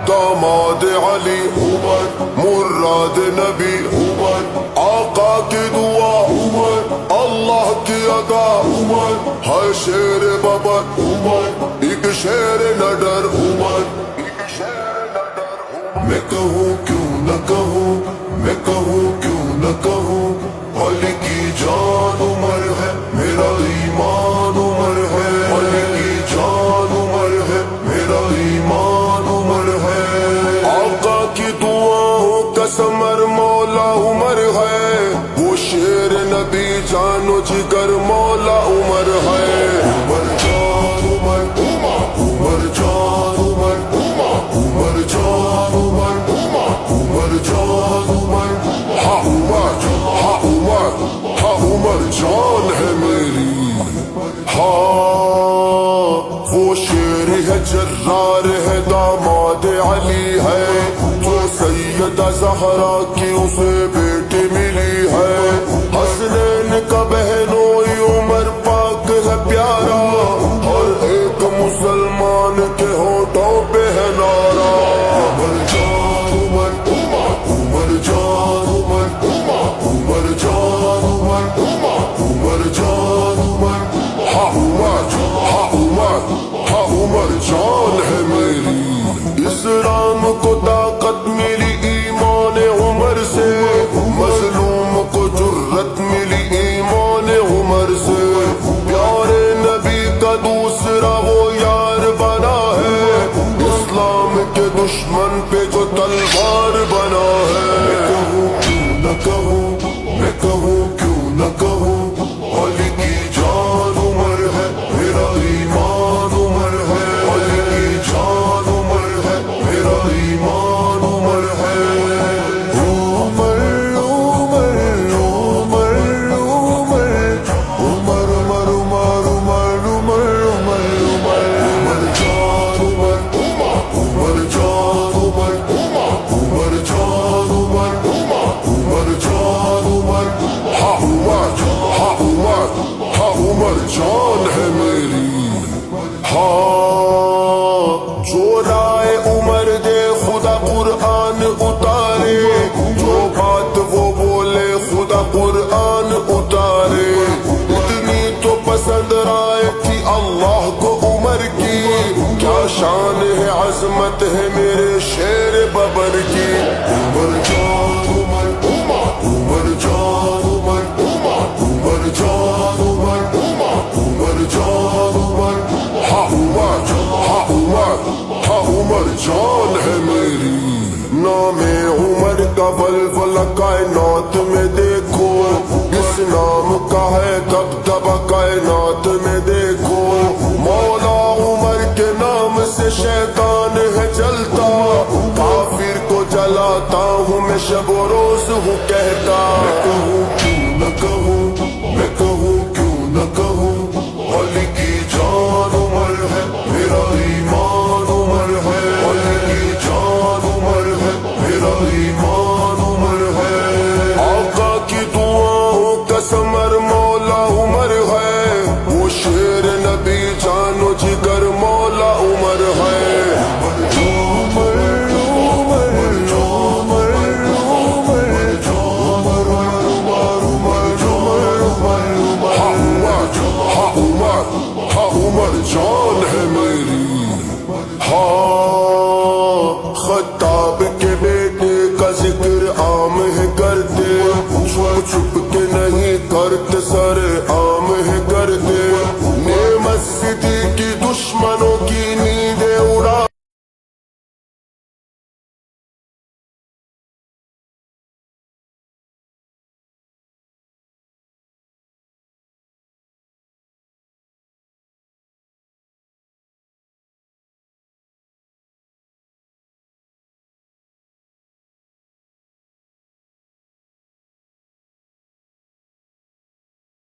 داماد علی عمر، مراد نبی عمر، آقا کی دعا عمر، اللہ کی ادا عمر، ہے شیر ببر عمر، ایک شیر نہ ڈر عمر، میں کہوں کیوں نہ کہوں، میں کہوں کیوں نہ کہوں، علی کی جان عمر ہے، میرا ایمان عمر ہے، علی کی جان عمر ہے، میرا ایمان عمر ہے، آقا کی دعاؤں کا ثمر مولا عمر ہے، وہ شیر نبی جانو جگر مولا عمر ہے، عمر جان عمر، عمر جان عمر، عمر جان عمر، عمر جان عمر، ہاں عمر، ہاں عمر، ہاں عمر جان ہے میری، ہاں وہ شیر ہے جرار ہے داماد علی ہے، جو سیدہ زہرا کی اسے بیٹی ملی ہے، حسنین کا بہنوئی عمر پاک ہے پیارا، ہر ایک مسلمان کے ہونٹوں پہ ہے نعرہ، عمر جان عمر، عمر جان عمر، عمر جان عمر، عمر جان عمر، ہاں عمر، ہاں عمر، ہاں عمر جان ہے میری، اسلام کو طاقت ملی ایمان عمر سے، مظلوم کو جرت ملی ایمان عمر سے، پیارے نبی کا دوسرا وہ یار بنا ہے، اسلام کے دشمن پہ جو تلوار بنا ہے، میں کہوں کیوں نہ کہوں، میں کہوں کیوں نہ کہوں، علی کی جان عمر ہے، میرا ایمان عمر ہے، علی کی جان عمر ہے، میرا ایمان عمر ہے، عمر عمر عمر عمر عمر عمر عمر عمر عمر عمر عمر جان عمر، عمر جان عمر، عمر جان عمر، عمر جان عمر، ہاں عمر، ہاں عمر، ہاں عمر جان ہے میری، ہاں جو رائے عمر دے خدا قرآن اتارے، جو بات وہ بولے خدا قرآن اتارے، اتنی تو پسند رائے تھی اللہ کو عمر کی، کیا شان ہے عظمت ہے میرے شیر ببر کی، عمر جان عمر، عمر جان عمر، عمر جان عمر، عمر جان عمر، ہاں عمر، ہاں عمر، ہاں عمر جان ہے میری، نام عمر کا ولولہ کائنات میں دیکھو، اس نام کا ہے دبدبہ کائنات میں دیکھو، مولا عمر کے نام سے شیطان ہے جلتا، کافر کو جلاتا ہوں میں شب و روز ہوں کہتا، میں کہوں کیوں نہ کہوں، میں کہوں کیوں نہ کہوں، علی کی جان عمر ہے، میرا ایمان عمر ہے، علی کی جان عمر ہے، میرا ایمان عمر ہے، آقا کی دعاؤں کا ثمر مولا عمر ہے، وہ شیر نبی جانو جگر مولا عمر ہے، عمر عمر عمر عمر عمر ہاں عمر، ہاں عمر جان ہے میری، ہاں خطاب کے بیٹے کا ذکر عام ہے کرتے، چھپ چھپ کے نہیں کرتے سر